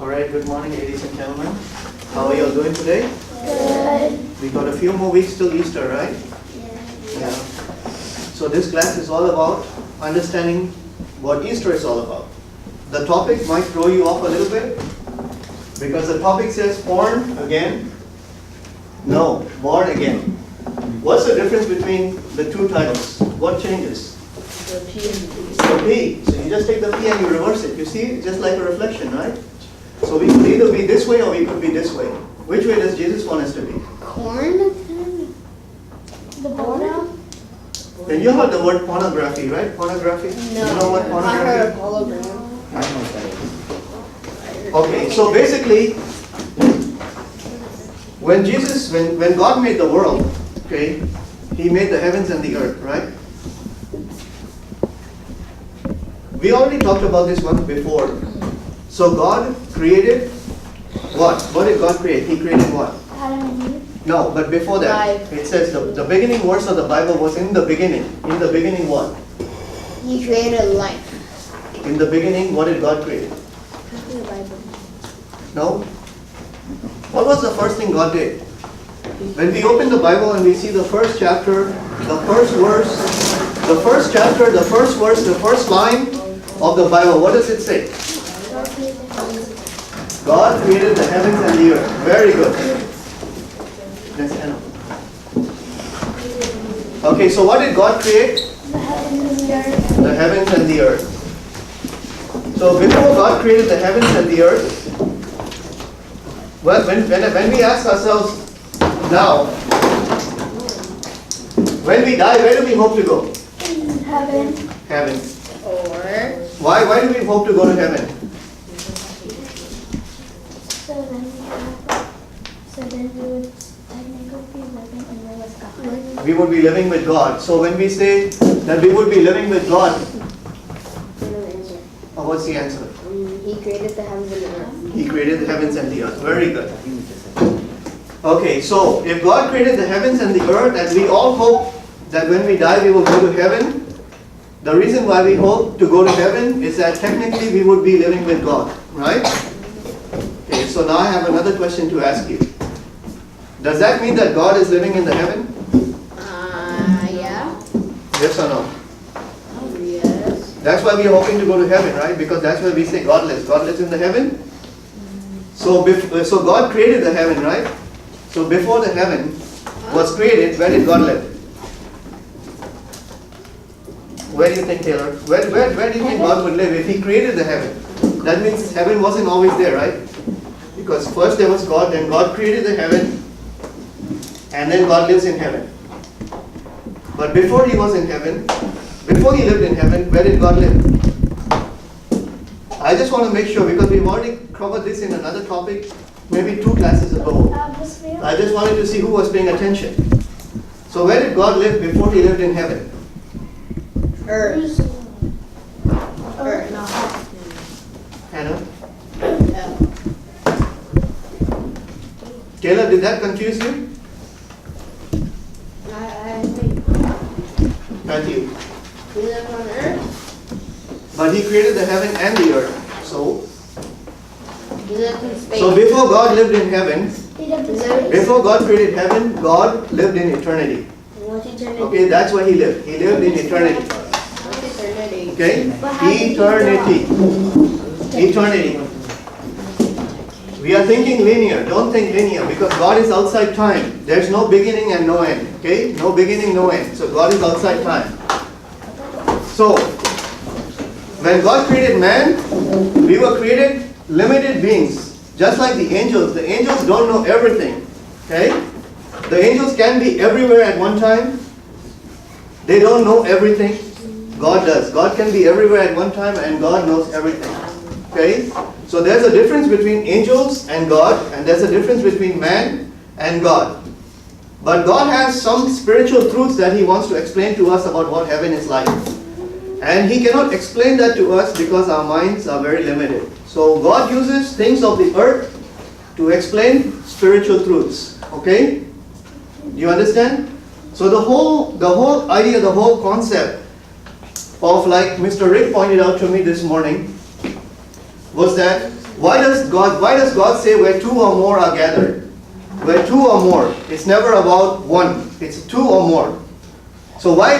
Alright, good morning ladies and gentlemen. How are you all doing today? Good. We got a few more weeks till Easter, right? Yeah. So this class is all about understanding what Easter is all about. The topic might throw you off a little bit because the topic says born again. No, born again. What's the difference between the two titles? What changes? The P and The P. So you just take the P and you reverse it. You see, just like a reflection, right? So we could either be this way or we could be this way. Which way does Jesus want us to be? corn. The border. And you heard the word pornography, right? Pornography? No. You know what I pornography heard is? a hologram. Okay, so basically, when God made the world, okay, He made the heavens and the earth, right? We already talked about this once before. So God created what? What did God create? He created what? Adam and Eve. No, but before that, Life. it says the beginning verse of the Bible was in the beginning. In the beginning what? He created life. In the beginning, what did God create? The Bible. No? What was the first thing God did? When we open the Bible and we see the first chapter, the first verse, the first chapter, the first verse, the first line of the Bible, what does it say? God created the heavens and the earth. Very good. That's Anna. Okay, so what did God create? The heavens and the earth. The heavens and the earth. So before God created the heavens and the earth, well, when we ask ourselves now, when we die, where do we hope to go? Heaven. Heaven. Or. Why do we hope to go to heaven? So then we would technically be living in the with God. We would be living with God. So when we say that we would be living with God, what's the answer? He created the heavens and the earth. He created the heavens and the earth. Very good. Okay, so if God created the heavens and the earth, and we all hope that when we die we will go to heaven, the reason why we hope to go to heaven is that technically we would be living with God, right? Okay, so now I have another question to ask you. Does that mean that God is living in the heaven? Yeah. Yes or no? Yes. That's why we are hoping to go to heaven, right? Because that's where we say God lives. God lives in the heaven. So God created the heaven, right? So before the heaven was created, where did God live? Where do you think, Taylor? Where do you think God would live if He created the heaven? That means heaven wasn't always there, right? Because first there was God, then God created the heaven, and then God lives in heaven. But before He was in heaven, before He lived in heaven, where did God live? I just want to make sure, because we've already covered this in another topic, maybe 2 classes ago. Atmosphere. I just wanted to see who was paying attention. So where did God live before He lived in heaven? Earth. Earth. No. Hannah? Yeah. Taylor, did that confuse you? I think Matthew. we live on Earth. But He created the heaven and the earth. So We live in space. before God lived in heaven, He lived in space. before God created heaven, God lived in eternity. What's eternity? Okay, that's where He lived. He lived in eternity. What's eternity? Okay? But how did He Eternity. Eternity. We are thinking linear. Don't think linear, because God is outside time. There's no beginning and no end. Okay? No beginning, no end. So God is outside time. So, when God created man, we were created limited beings. Just like the angels. The angels don't know everything. Okay? The angels can be everywhere at one time. They don't know everything. God does. God can be everywhere at one time, and God knows everything. Okay? So there's a difference between angels and God, and there's a difference between man and God. But God has some spiritual truths that He wants to explain to us about what heaven is like. And He cannot explain that to us because our minds are very limited. So God uses things of the earth to explain spiritual truths. Okay? Do you understand? So the whole idea, the whole concept of, like Mr. Rick pointed out to me this morning, was that Why does God say where two or more are gathered? Where two or more. It's never about one. It's two or more. So why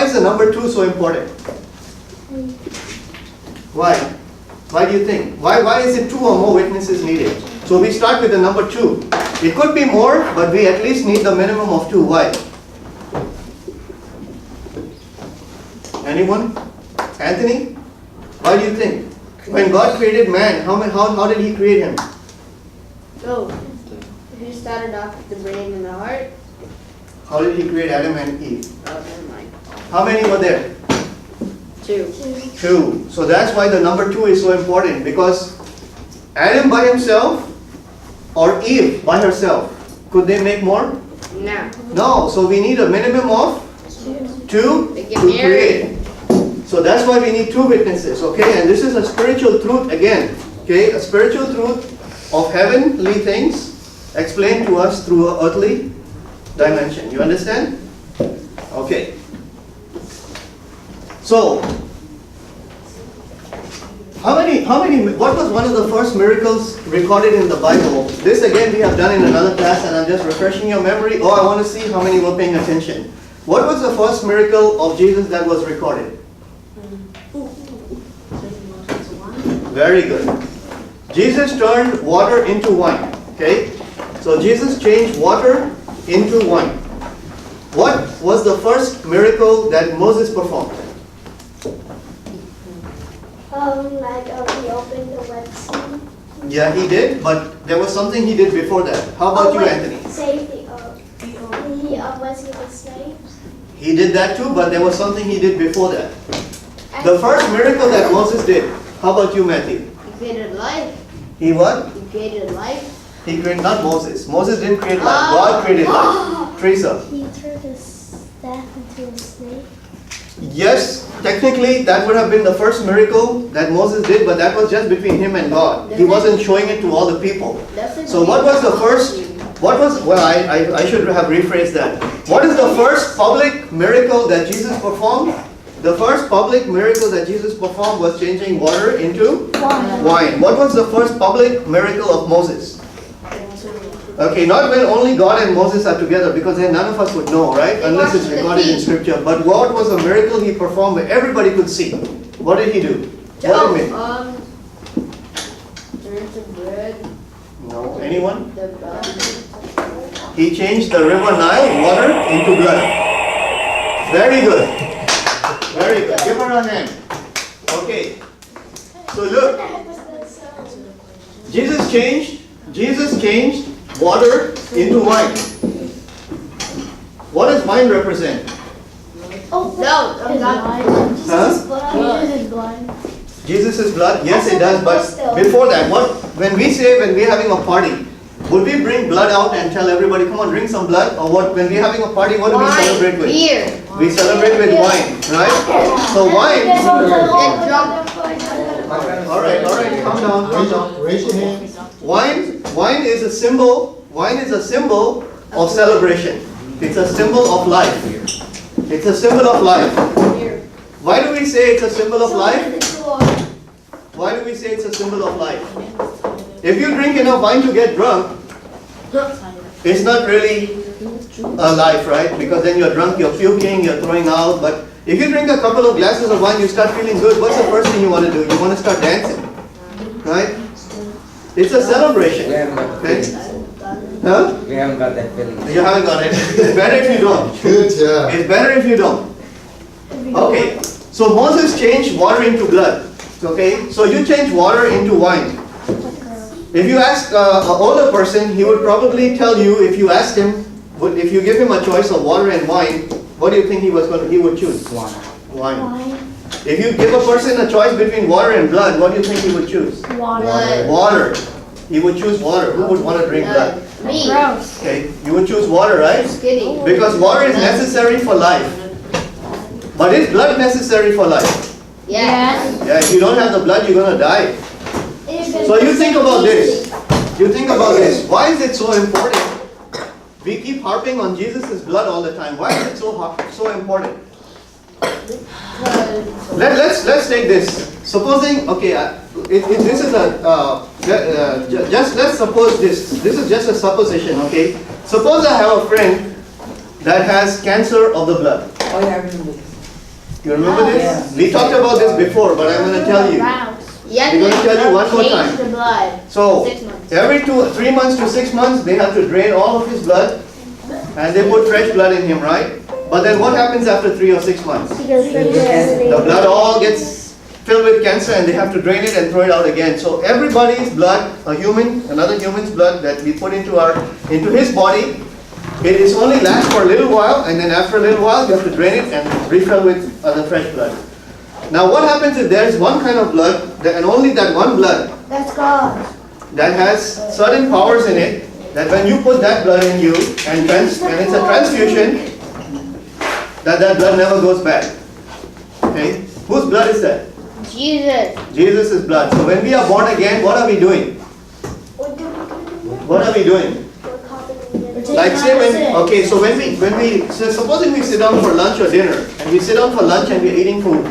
is the number two so important? Why? Why do you think? Why is it two or more witnesses needed? So we start with the number two. It could be more, but we at least need the minimum of two. Why? Anyone? Anthony? Why do you think? When God created man, how did He create him? Oh, he started off with the brain and the heart. How did He create Adam and Eve? Oh, never mind. How many were there? 2. Two. So that's why the number two is so important, because Adam by himself or Eve by herself, could they make more? No. No. So we need a minimum of two They to get married. create. So that's why we need two witnesses, okay? And this is a spiritual truth again, okay? A spiritual truth of heavenly things explained to us through an earthly dimension. You understand? Okay. So, what was one of the first miracles recorded in the Bible? This again we have done in another class, and I'm just refreshing your memory. Oh, I want to see how many were paying attention. What was the first miracle of Jesus that was recorded? Very good. Jesus turned water into wine. Okay? So Jesus changed water into wine. What was the first miracle that Moses performed? He opened the Red Sea. Yeah, he did, but there was something he did before that. How about you, Anthony? Saved the was he the slaves? He did that too, but there was something he did before that. The first miracle that Moses did. How about you, Matthew? He created life. He what? He created life. He created, not Moses. Moses didn't create life. God created life. Teresa. He turned his staff into a snake. Yes, technically that would have been the first miracle that Moses did, but that was just between him and God. He wasn't showing it to all the people. So what was the first, I should have rephrased that. What is the first public miracle that Jesus performed? The first public miracle that Jesus performed was changing water into wine. What was the first public miracle of Moses? Okay, not when only God and Moses are together, because then none of us would know, right? Unless it's recorded in scripture. But what was the miracle he performed where everybody could see? What did he do? What did he make? Turned to bread. No, anyone? The blood. He changed the river Nile water into blood. Very good. Very good. Give her a hand. Okay. So look, Jesus changed water into wine. What does wine represent? Oh, No, his God. blood. Jesus' blood. Jesus' blood? Yes, it does. But before that, when we're having a party, would we bring blood out and tell everybody, come on, drink some blood? Or what? When we're having a party, what do we celebrate with? Beer. We celebrate with wine, right? So wine. Get drunk. All right, calm down. Raise your hand. Wine is a symbol. Wine is a symbol of celebration. It's a symbol of life. It's a symbol of life. Beer. Why do we say it's a symbol of life? Why do we say it's a symbol of life? If you drink enough wine to get drunk, it's not really a life, right? Because then you're drunk, you're puking, you're throwing out. But if you drink a couple of glasses of wine, you start feeling good. What's the first thing you want to do? You want to start dancing, right? It's a celebration. Okay? Huh? We haven't got that feeling. You haven't got it. It's better if you don't. Good job. It's better if you don't. Okay. So Moses changed water into blood. Okay. So you change water into wine. If you ask an older person, he would probably tell you, if you asked him, if you give him a choice of water and wine, what do you think he would choose? Wine. If you give a person a choice between water and blood, what do you think he would choose? Blood. Water. He would choose water. Who would want to drink blood? Me. Gross. Okay, you would choose water, right? Just kidding. Because water is necessary for life. But is blood necessary for life? Yes. Yeah, if you don't have the blood, you're gonna die. So you think about this. You think about this. Why is it so important? We keep harping on Jesus' blood all the time. Why is it so important? Let's take this. Supposing, okay, this is let's suppose this. This is just a supposition, okay? Suppose I have a friend that has cancer of the blood. Oh, yeah, I remember this. You remember this? Yeah. We talked about this before, but I'm going to tell you. Yeah, We're gonna tell you one more time. Change the blood. So, 6 months. every 3 months to 6 months, they have to drain all of his blood, and they put fresh blood in him, right? But then what happens after 3 or 6 months? The blood all gets filled with cancer, and they have to drain it and throw it out again. So everybody's blood, another human's blood that we put into his body, it is only lasts for a little while, and then after a little while, you have to drain it and refill with other fresh blood. Now what happens if there is one kind of blood, and only that one blood, That's God. that has certain powers in it, that when you put that blood in you, and it's a transfusion, that blood never goes back. Okay? Whose blood is that? Jesus. Jesus' blood. So when we are born again, what are we doing? What are we doing? Like say so so supposing we sit down for lunch or dinner, and we sit down for lunch and we're eating food.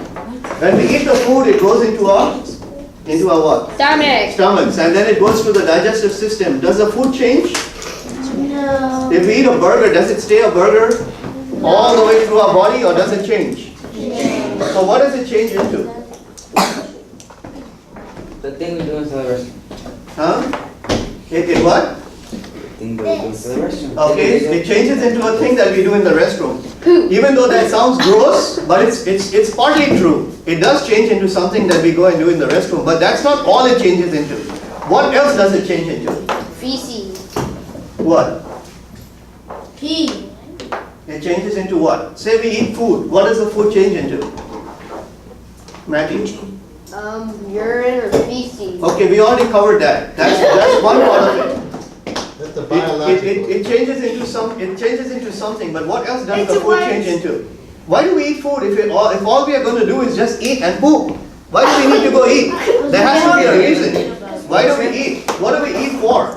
When we eat the food, it goes into our what? Stomach. Stomachs, and then it goes through the digestive system. Does the food change? No. If we eat a burger, does it stay a burger all the way through our body, or does it change? So what does it change into? The thing we do in the restroom. Huh? It what? The thing that we do in the restroom. Okay, it changes into a thing that we do in the restroom. Even though that sounds gross, but it's partly true. It does change into something that we go and do in the restroom, but that's not all it changes into. What else does it change into? Feces. What? Pee. It changes into what? Say we eat food. What does the food change into? Matthew? Urine or feces. Okay, we already covered that. That's one part of it. That's the biological. It changes into something, but what else does It's the a food word. change into? Why do we eat food if all we are going to do is just eat and poop? Why do we need to go eat? There has to be a reason. Why do we eat? What do we eat for?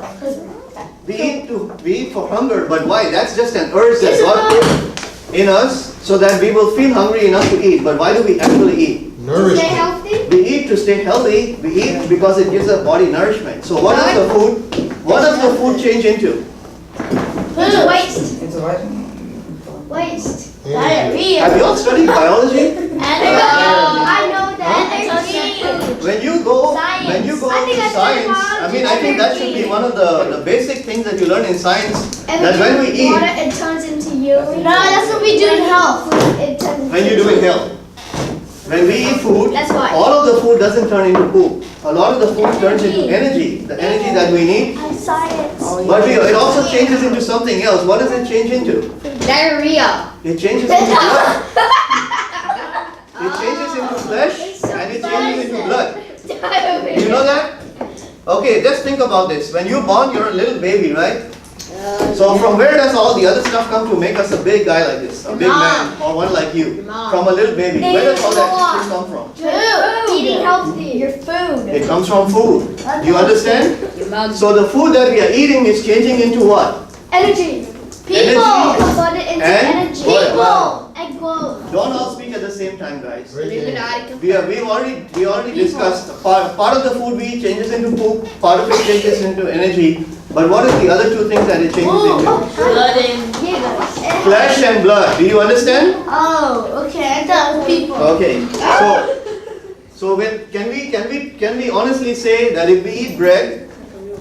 We eat for hunger, but why? That's just an urge that God put in us so that we will feel hungry enough to eat. But why do we actually eat? Nourishment. healthy? We eat to stay healthy. We eat because it gives our body nourishment. So what does the food change into? Waste. It's a what? Waste. Energy. Have you all studied biology? I know that. When you go into science, I think that should be one of the basic things that you learn in science. That when we eat, It turns into urine. No, that's what we do in health. when you do in health, when we eat food, That's why. all of the food doesn't turn into poop. A lot of the food turns into energy, the energy that we need. Science. But it also changes into something else. What does it change into? Diarrhea. It changes into blood. It changes into flesh and it changes into blood. You know that? Okay, just think about this. When you're born, you're a little baby, right? So from where does all the other stuff come to make us a big guy like this? A big man or one like you? Mom. From a little baby. Where does all that shit come from? Eating healthy. Your food. It comes from food. Do you understand? Your mom. So the food that we are eating is changing into what? Energy. Energy. Converted into And energy. what? And growth. Don't all speak at the same time, guys. Illuminati. We already discussed part of the food we eat changes into poop, part of it changes into energy. But what are the other two things that it changes into? Blood and Flesh and blood. Do you understand? Oh, okay. I thought it was people. Okay. So can we honestly say that if we eat bread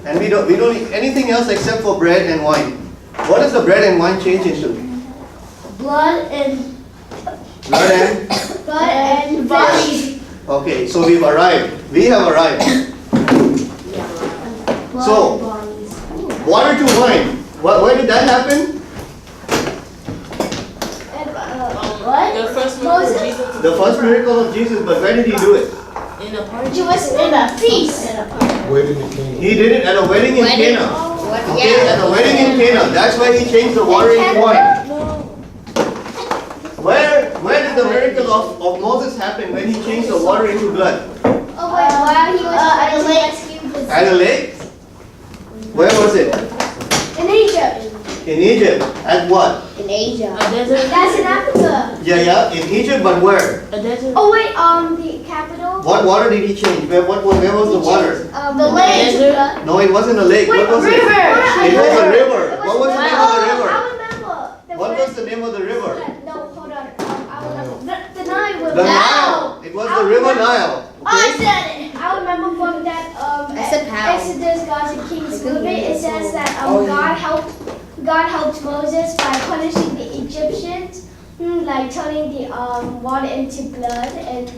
and we don't eat anything else except for bread and wine, what does the bread and wine change into? Blood and Blood and body. okay. So we've arrived. We have arrived. So, water to wine. Where did that happen? What? The first miracle of Jesus The first miracle of Jesus, but where did he do it? in a party. She was in a feast. Where did it came? He did it at a wedding in Cana. What? Okay, at a wedding in Cana. That's why he changed the water into wine. Where did the miracle of Moses happen when he changed the water into blood? Oh wait, while he was at a lake. At a lake? Where was it? In Egypt. In Egypt. At what? In Asia. A desert. That's in Africa. Yeah, in Egypt, but where? A desert. Oh wait, the capital. What water did he change? Where was the water? The lake. Desert. No, it wasn't a lake. Wait, What was it? river. It was a river. What was the name of the I river? remember. What was the name of the river? No, hold on. I remember. The Nile. The Nile. It was the river Nile. I said it. I remember from that I said how. Exodus, Gods and Kings movie. It says that Oh, yeah. God helped Moses by punishing the Egyptians, like turning the water into blood, and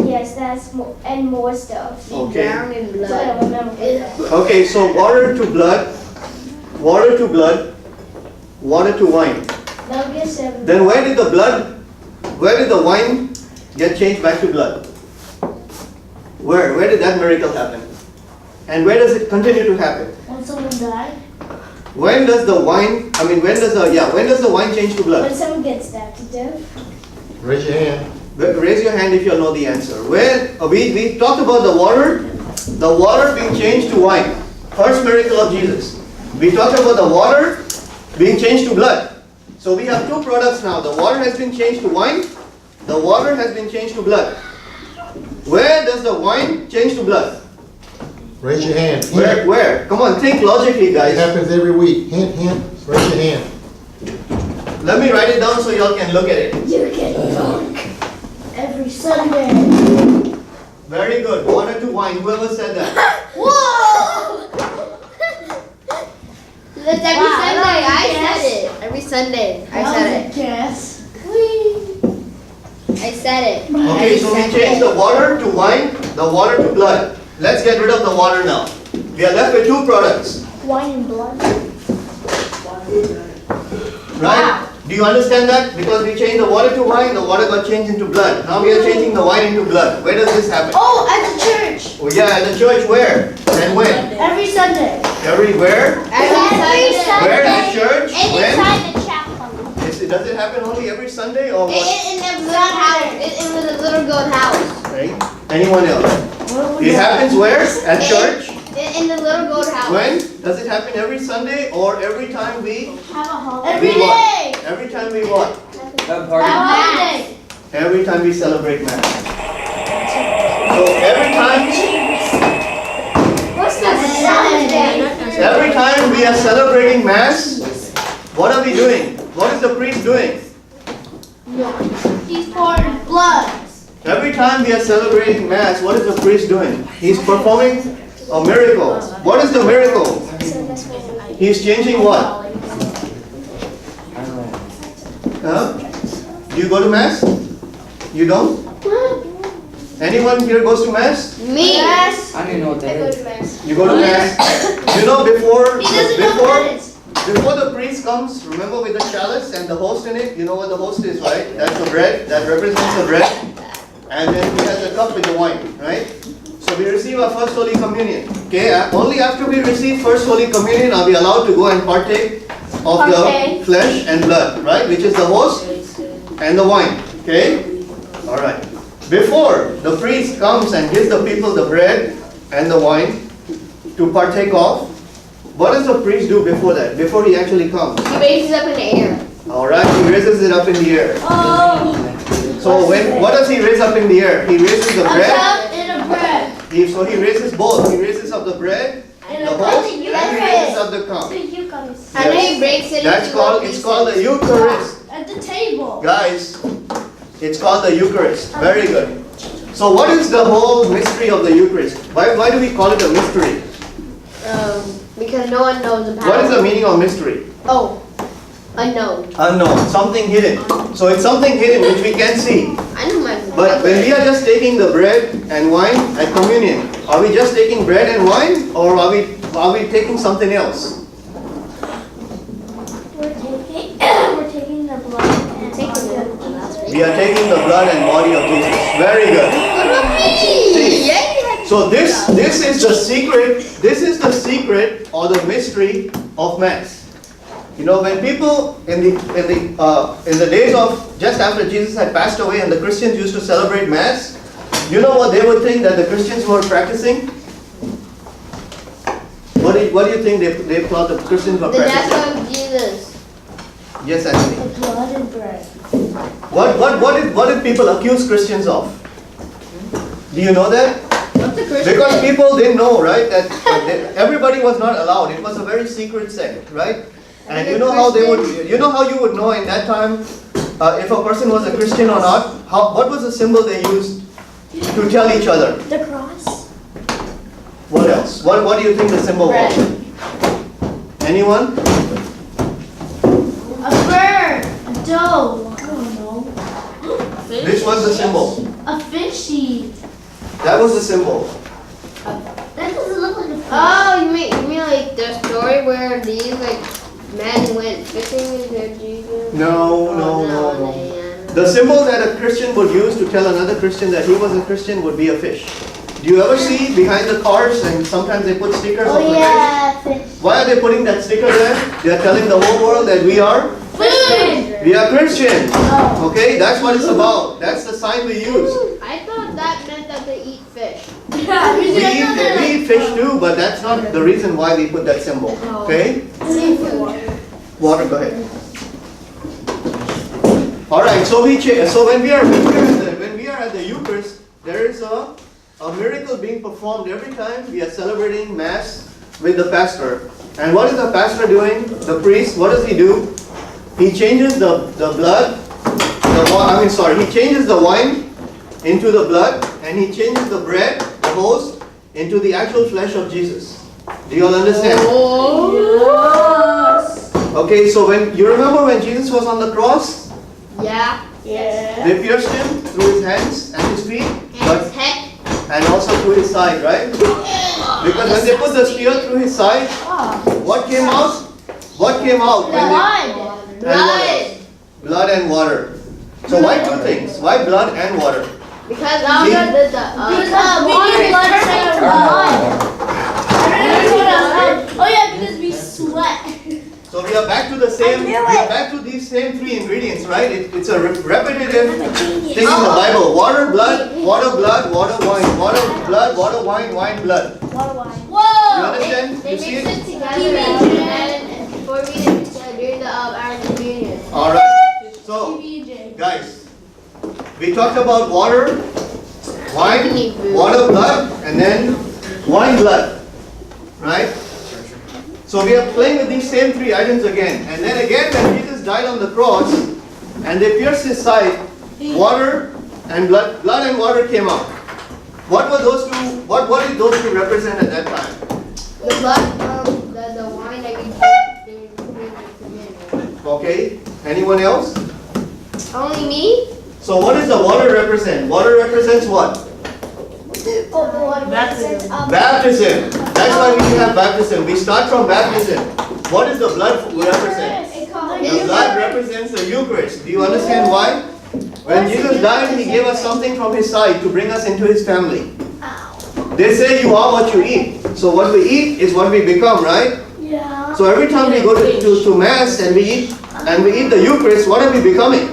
yes, that's and more stuff. Okay. Drowned in So I blood. don't remember. Okay, so water to blood, water to blood, water to wine. Nuggets and Then where did the wine get changed back to blood? Where did that miracle happen? And where does it continue to happen? when someone died. When does the wine change to blood? When someone gets stabbed to death. Raise your hand. Raise your hand if you know the answer. We talked about the water being changed to wine. First miracle of Jesus. We talked about the water being changed to blood. So we have two products now. The water has been changed to wine. The water has been changed to blood. Where does the wine change to blood? Raise your hand. Where? Hint. Where? Come on, think logically, It guys. happens every week. Hint, hint. Raise your hand. Let me write it down so y'all can look at it. You get drunk every Sunday. Very good. Water to wine. Whoever said that? Whoa! That's every Wow, Sunday. that was a I guess. said it. Every Sunday. I said it. Yes. I said it. Okay, so we changed the water to wine, the water to blood. Let's get rid of the water now. We are left with two products, Wine and blood. right? Do you understand that? Because we changed the water to wine, the water got changed into blood. Now we are changing the wine into blood. Where does this happen? Oh, at the church. Oh yeah, at the church. Where? And when? Every Sunday. Everywhere? Every Sunday. Where? In the church? When? Inside the chapel. Does it happen only every Sunday or what? In the little house. It was a little goat house. Right? Anyone else? It happens where? At church? In the little goat house. When? Does it happen every Sunday or every time we? Have a holiday. Every we what? day. Every time we what? That party. Holiday. Every time we celebrate Mass. So every What's the Sunday? time we are celebrating Mass, what are we doing? What is the priest doing? He's pouring blood. Every time we are celebrating Mass, what is the priest doing? He's performing a miracle. What is the miracle? He's changing what? I don't know. Huh? Do you go to Mass? You don't? Anyone here goes to Mass? Me. Yes. I don't even know what I that go is. to mass. You go to Mass? You know before He doesn't know what that is. Before the priest comes, remember with the chalice and the host in it? You know what the host is, right? That's the bread, that represents the bread. And then he has a cup with the wine, right? So we receive our first Holy Communion. Okay, only after we receive first Holy Communion are we allowed to go and partake of the flesh and blood, right? Which is the host and the wine, okay? Alright. Before the priest comes and gives the people the bread and the wine to partake of, what does the priest do before that? Before he actually comes? He raises up in the air. Alright, he raises it up in the air. Oh. So what does he raise up in the air? He raises the A bread. cup and a bread. So he raises both. He raises up the bread, And the a host, cup. and he raises up the cup. The Eucharist. And then he breaks it That's into called, little it's called the pieces. Eucharist. At the table. Guys, it's called the Eucharist. Very good. So what is the whole mystery of the Eucharist? Why do we call it a mystery? Because no one knows about What is it. the meaning of mystery? Oh, unknown. Unknown, something hidden. So it's something hidden which we can see. I know my. But when we are just taking the bread and wine at communion, are we just taking bread and wine, or are we taking something else? We're taking the blood and body of Jesus. We are taking the blood and body of Jesus. Very good. See, Yeah. so this is the secret. This is the secret or the mystery of Mass. You know, when people in the days of just after Jesus had passed away, and the Christians used to celebrate Mass, you know what they would think that the Christians were practicing? What do you think they thought the Christians were The practicing? death of Jesus. Jesus? Yes, Anthony. The blood and bread. What did people accuse Christians of? Do you know that? What's a Christian? Because people didn't know, right? That everybody was not allowed. It was a very secret sect, right? And you know how they would, you know how you would know in that time if a person was a Christian or not? What was the symbol they used to tell each other? The cross. What else? What do you think the symbol was? Anyone? A bird. A doe. I don't know. Which was the symbol? A fishy. That was the symbol. That doesn't look like a fish. Oh, you mean like the story where these like men went fishing with their Jesus? No. The symbol that a Christian would use to tell another Christian that he was a Christian would be a fish. Do you ever see behind the cars and sometimes they put stickers Oh of the fish? yeah, fish. Why are they putting that sticker there? They are telling the whole world that we are Christians. Oh. Okay, that's what it's about. That's the sign we use. I thought that meant that they eat fish. Yeah, We eat fish too, but that's not the reason why we put that symbol. Okay? Water, go ahead. All right. So when we are at the Eucharist, there is a miracle being performed every time we are celebrating Mass with the pastor. And what is the pastor doing? The priest. What does he do? He changes the blood. He changes the wine into the blood, and he changes the bread, the host, into the actual flesh of Jesus. Do you all understand? Yes. Okay, so when you remember when Jesus was on the cross, Yeah. Yeah. they pierced him through his hands and his feet, And his head. and also through his side, right? Because when they put the spear through his side, what came out? What came out? When they, Blood. blood and water. So why two things? Why blood and water? Because See? water Water is Oh yeah, because we sweat. So we are back to the same. We are back to these same three ingredients, right? It's a repetitive thing in the Bible: water, blood, water, blood, water, wine, water, blood, water, wine, wine, blood. You Whoa! understand? They You see mix it? it together and then before we during the our communion. All right. So, guys, we talked about water, wine, water, blood, and then wine, blood, right? So we are playing with these same three items again. And then again, when Jesus died on the cross, and they pierced his side, water and blood and water came out. What were those two? What did those two represent at that time? The blood from the wine that we drink during the communion. Okay. Anyone else? Only me? So what does the water represent? Water represents what? Baptism. That's why we have baptism. We start from baptism. What does the blood represent? The blood represents the Eucharist. Do you understand why? When Jesus died, He gave us something from His side to bring us into His family. They say you are what you eat. So what we eat is what we become, right? Yeah. So every time we go to Mass and we eat the Eucharist, what are we becoming?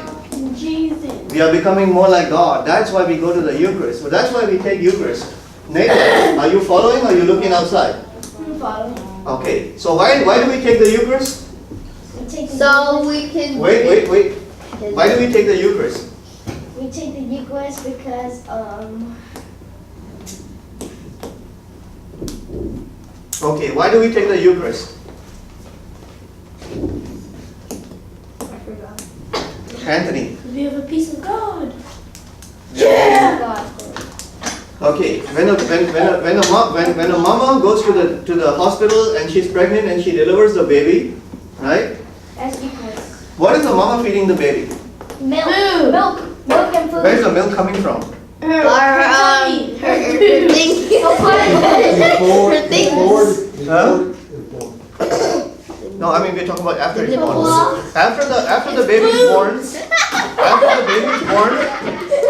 Jesus. We are becoming more like God. That's why we go to the Eucharist. So that's why we take Eucharist. Nathan, are you following or are you looking outside? I'm following. Okay. So why do we take the Eucharist? So we can Wait. Why do we take the Eucharist? We take the Eucharist because Okay, why do we take the Eucharist? I forgot. Anthony. We have a piece of God. Okay, when a mama goes to the hospital and she's pregnant and she delivers the baby, right? That's Eucharist. What is the mama feeding the baby? Milk. Milk and food. Where is the milk coming from? her thing. No, I mean we're talking about after it's born. After the baby is born,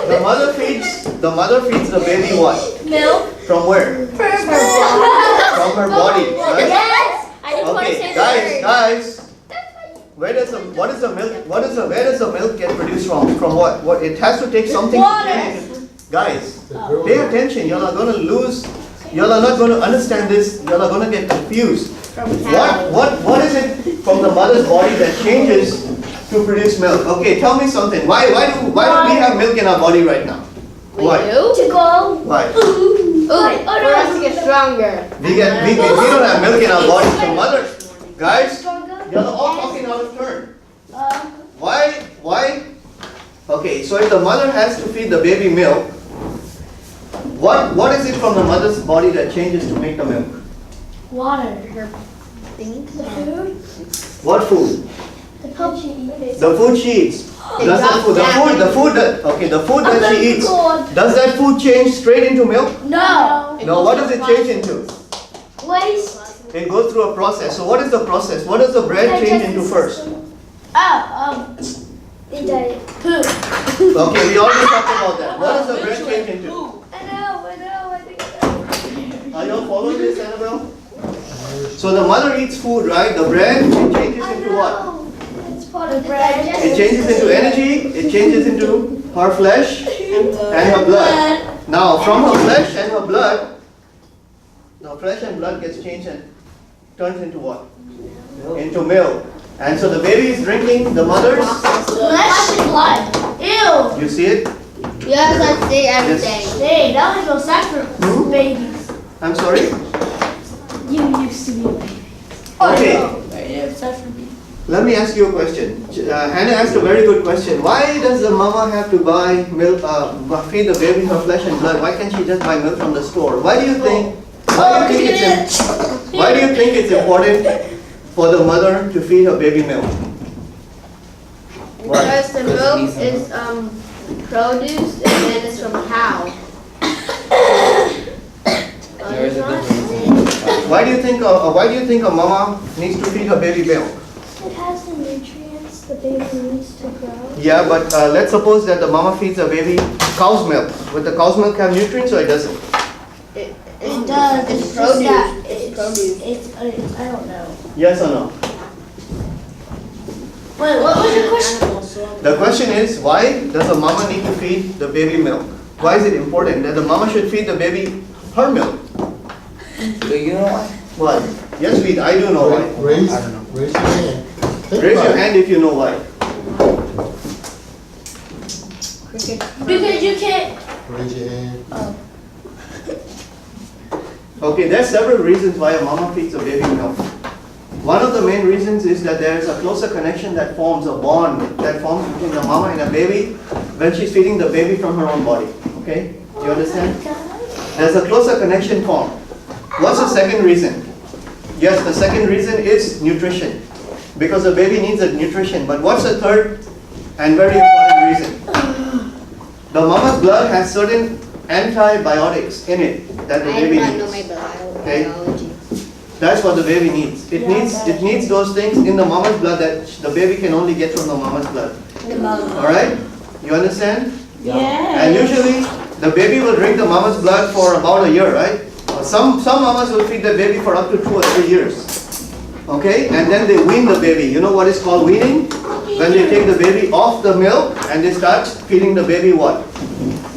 the mother feeds the baby what? Milk. From where? From her body, right? Yes. I just want to Okay, say guys. Where does the milk get produced from? From what? What? It has to take something to change it. Guys, pay attention. You're not going to lose. You're not going to understand this. You're not going to get confused. From cows. What is it from the mother's body that changes to produce milk? Okay, tell me something. Why do we have milk in our body right now? We Why? do? To go. Why? Ooh, Like, oh, for no. us to get stronger. We don't have milk in our body. So mother, guys, Stronger. you're all talking out of turn. Um, Why? Okay, so if the mother has to feed the baby milk, what is it from the mother's body that changes to make the milk? water. Think. The food. What food? The food she eats. The food she eats. Does the food that she eats, does that food change straight into milk? No. No, what does it change into? Waste. It goes through a process. So what is the process? What does the bread change into first? Poop. Okay, we already talked about that. What does the bread change into? I know, I think so. Are you all following this, Annabelle? So the mother eats food, right? The bread, it changes into what? It's part of the bread. It changes into energy, it changes into her flesh and her blood. Now, from her flesh and her blood, the flesh and blood gets changed and turns into what? Into milk. And so the baby is drinking the mother's, Flesh and blood. Ew. you see it? Yes, I see everything. Hey, that was no sex for babies. I'm sorry? You used to be a baby. Okay, let me ask you a question. Hannah asked a very good question. Why does the mama have to buy milk, feed the baby her flesh and blood? Why can't she just buy milk from the store? Why do you think it's important for the mother to feed her baby milk? Why? Because the milk is produced and then it's from cow. There is a difference. Why do you think a mama needs to feed her baby milk? It has the nutrients the baby needs to grow. Yeah, but let's suppose that the mama feeds a baby cow's milk. Would the cow's milk have nutrients or it doesn't? It does. It's It's just that produced. It's produced. It's I don't know. Yes or no? Wait, what was your question? The question is, why does a mama need to feed the baby milk? Why is it important that the mama should feed the baby her milk? Do you know why? Why? Yes, I do know why. Raise I don't know. your hand. Think Raise about your it. hand if you know why. Because you can't. Raise your hand. Okay, there are several reasons why a mama feeds a baby milk. One of the main reasons is that there is a closer connection that forms, a bond that forms between the mama and a baby when she's feeding the baby from her own body. Okay? Do you understand? There's a closer connection formed. What's the second reason? Yes, the second reason is nutrition. Because the baby needs a nutrition. But what's the third and very important reason? The mama's blood has certain antibiotics in it that the I baby do not know needs. my Okay. biology. That's what the baby needs. It needs those things in the mama's blood that the baby can only get from the mama's blood. Alright? You understand? And usually the baby will drink the mama's blood for about a year, right? Some mamas will feed the baby for up to 2 or 3 years. Okay? And then they wean the baby. You know what is called weaning? When they take the baby off the milk and they start feeding the baby what?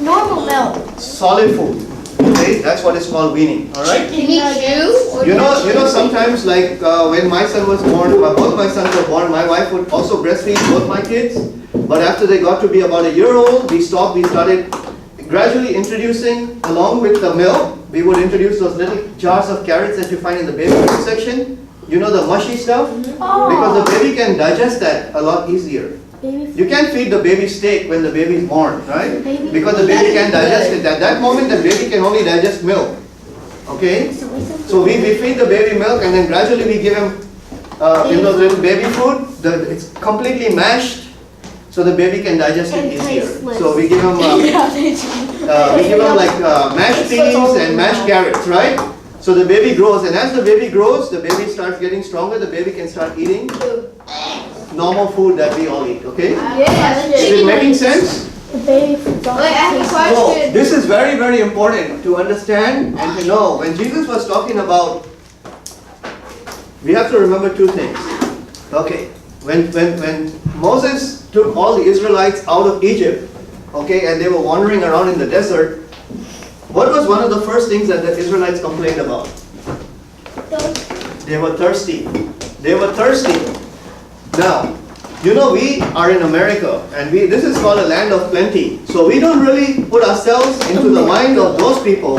Normal milk. Solid food. Okay? That's what is called weaning. Alright? Me too? You know, sometimes like when my son was born, both my sons were born, my wife would also breastfeed both my kids. But after they got to be about a year old, we started gradually introducing, along with the milk, we would introduce those little jars of carrots that you find in the baby food section. You know, the mushy stuff? Because the baby can digest that a lot easier. You can't feed the baby steak when the baby is born, right? Because the baby can digest it. At that moment, the baby can only digest milk. Okay? So we feed the baby milk and then gradually we give him in those little baby food. It's completely mashed, so the baby can digest it easier. So we give him like mashed peas and mashed carrots, right? So the baby grows, and as the baby grows, the baby starts getting stronger. The baby can start eating normal food that we all eat. Okay? Is it making sense? The baby food's all Wait, I have a So question. this is very, very important to understand and to know. When Jesus was talking about, we have to remember two things. Okay, when Moses took all the Israelites out of Egypt, okay, and they were wandering around in the desert, what was one of the first things that the Israelites complained about? They were thirsty. They were thirsty. Now, you know, we are in America, and this is called a land of plenty. So we don't really put ourselves into the mind of those people,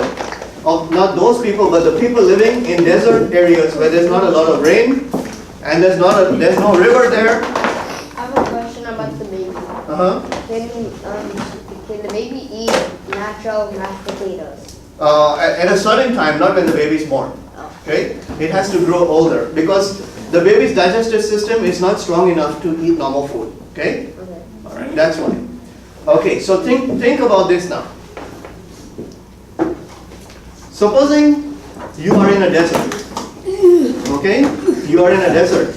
not those people, but the people living in desert areas where there's not a lot of rain, and there's no river there. I have a question about the baby. Can the baby eat natural mashed potatoes? At a certain time, not when the baby is born. Okay, it has to grow older because the baby's digestive system is not strong enough to eat normal food. Okay, Okay. all right, that's why. Okay, so think about this now. Supposing you are in a desert. Okay, you are in a desert.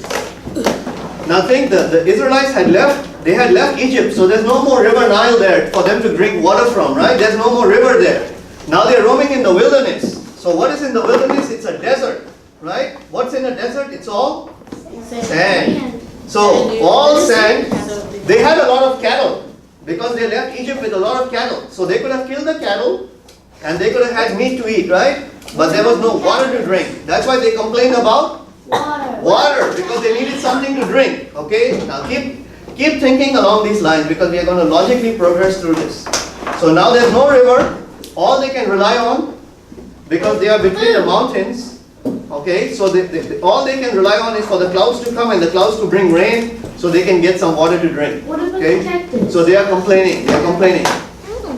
Now think the Israelites had left. They had left Egypt, so there's no more river Nile there for them to drink water from, right? There's no more river there. Now they're roaming in the wilderness. So what is in the wilderness? It's a desert, right? What's in a desert? It's all sand. So all sand. They had a lot of cattle because they left Egypt with a lot of cattle. So they could have killed the cattle and they could have had meat to eat, right? But there was no water to drink. That's why they complained about water because they needed something to drink. Okay? Now keep thinking along these lines because we are going to logically progress through this. So now there's no river. All they can rely on, because they are between the mountains, okay, so all they can rely on is for the clouds to come and the clouds to bring rain so they can get some water to drink. What about Okay? the cactus? So they are complaining.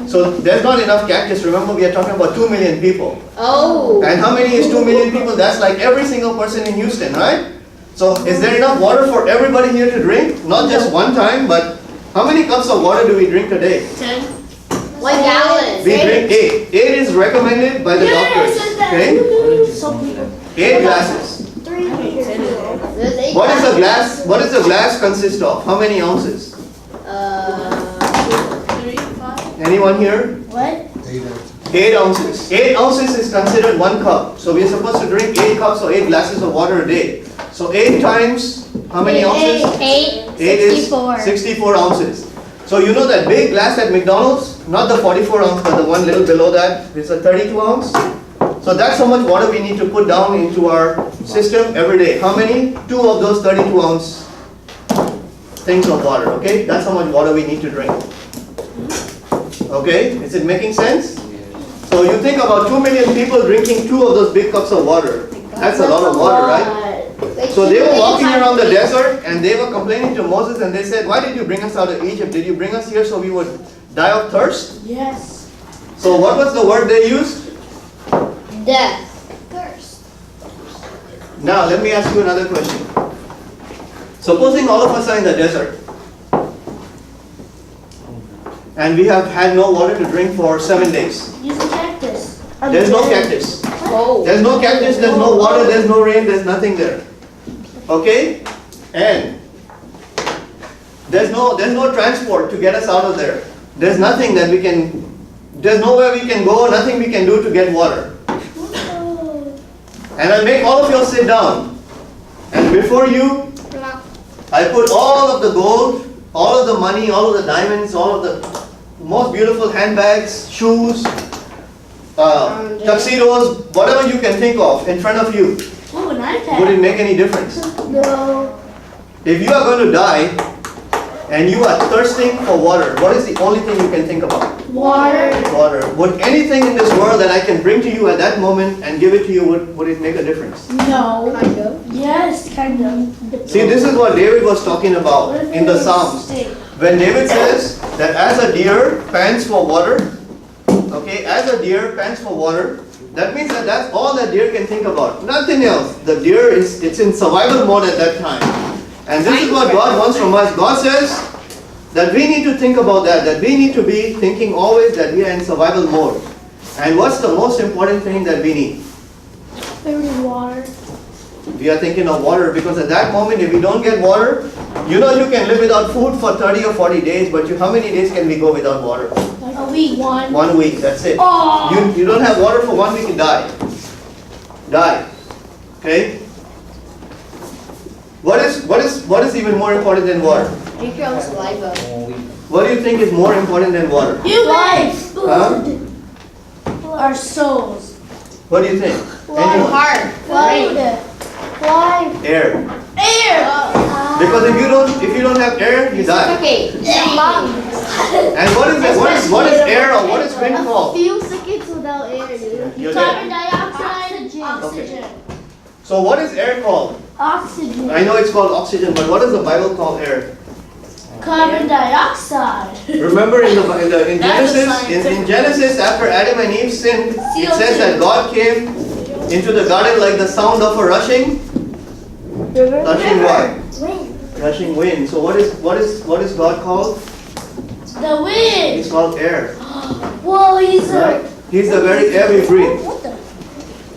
So there's not enough cactus. Remember, we are talking about 2 million people. Oh. And how many is 2 million people? That's like every single person in Houston, right? So is there enough water for everybody here to drink? Not just one time, but how many cups of water do we drink a day? 10. 1 gallon. We drink 8. 8 is recommended by the doctors. Okay? Some people. 8 glasses. 3 meters. There's 8 What is a gallons. glass? What does a glass consist of? How many ounces? 3, 5. Anyone here? What? 8 ounces. 8 ounces is considered 1 cup. So we are supposed to drink 8 cups or 8 glasses of water a day. So 8 times how many ounces? 8 is 64 ounces. So you know that big glass at McDonald's? Not the 44 ounce, but the one little below that. It's a 32 ounce. So that's how much water we need to put down into our system every day. How many? 2 of those 32 ounce things of water, okay? That's how much water we need to drink. Okay, is it making sense? So you think about 2 million people drinking 2 of those big cups of water. That's a lot of water, right? So they were walking around the desert and they were complaining to Moses and they said, why did you bring us out of Egypt? Did you bring us here so we would die of thirst? Yes. So what was the word they used? Death. Thirst. Now let me ask you another question. Supposing all of us are in the desert and we have had no water to drink for 7 days. Use a cactus. There's no cactus. Oh. There's no cactus, there's no water, there's no rain, there's nothing there. Okay? And there's no transport to get us out of there. There's nothing that we can, there's nowhere we can go, nothing we can do to get water. And I make all of you sit down. And before you, I put all of the gold, all of the money, all of the diamonds, all of the most beautiful handbags, shoes, tuxedos, whatever you can think of in front of you. Oh, an Would it iPad. make any difference? No. If you are going to die and you are thirsting for water, what is the only thing you can think about? Water. Water. Would anything in this world that I can bring to you at that moment and give it to you, would it make a difference? No. Kind of. Yes, kind of. See, this is what David was talking about What if in the it was Psalms. steak? When David says that as a deer pants for water, okay, as a deer pants for water, that means that that's all that deer can think about. Nothing else. The deer it's in survival mode at that time. And this is what God wants from us. God says that we need to think about that we need to be thinking always that we are in survival mode. And what's the most important thing that we need? Maybe water. We are thinking of water because at that moment if we don't get water, you know you can live without food for 30 or 40 days, but how many days can we go without water? Like a week. 1. 1 week, that's it. Oh. You don't have water for 1 week, you die. Die. Okay? What is even more important than water? Drink your own saliva. What do you think is more important than water? Life. Huh? Our souls. What do you think? Your Anyone? heart. Food. Air. Air. Because if you don't have air, you die. Okay. Lungs. And what is air or what is wind called? Few seconds without air, dude. You're Carbon dead. dioxide. Oxygen. So what is air called? Oxygen. I know it's called oxygen, but what does the Bible call air? Carbon dioxide. Remember in That's a Genesis, in Genesis, after Adam and Eve sinned, it says that God came into the garden like the sound of a rushing what? Wind. Rushing wind. So what is God called? The wind. He's called air. Whoa, he's Right? He's the very air we breathe. What the?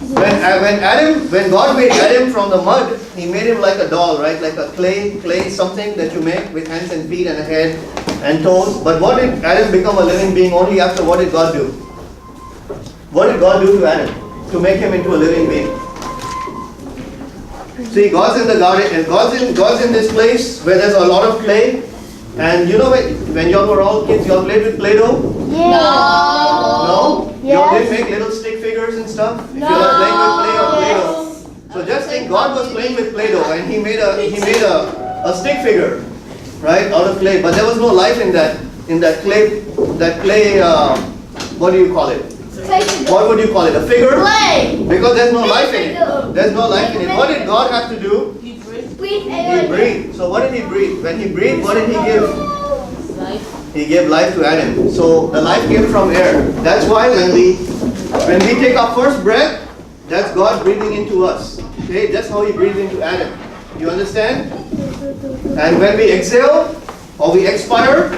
When God made Adam from the mud, He made him like a doll, right? Like a clay something that you make with hands and feet and a head and toes. But what did Adam become a living being only after what did God do? What did God do to Adam to make him into a living being? See, God's in the garden and God's in this place where there's a lot of clay. And you know when y'all were all kids, y'all played with Play-Doh? Yeah. No? Y'all Yes. did make little stick figures and stuff? If you're not playing with clay or Play-Doh. So just think God was playing with Play-Doh and He made a stick figure, right, out of clay. But there was no life in that clay, what do you call it? What would you call it? A figure? Play. Because there's no life in it. There's no life in it. What did God have to do? You breathe. Breathe He air. breathed. So what did He breathe? When He breathed, what did He give? Life. He gave life to Adam. So the life came from air. That's why when we take our first breath, that's God breathing into us. Okay, that's how He breathed into Adam. You understand? And when we exhale or we expire,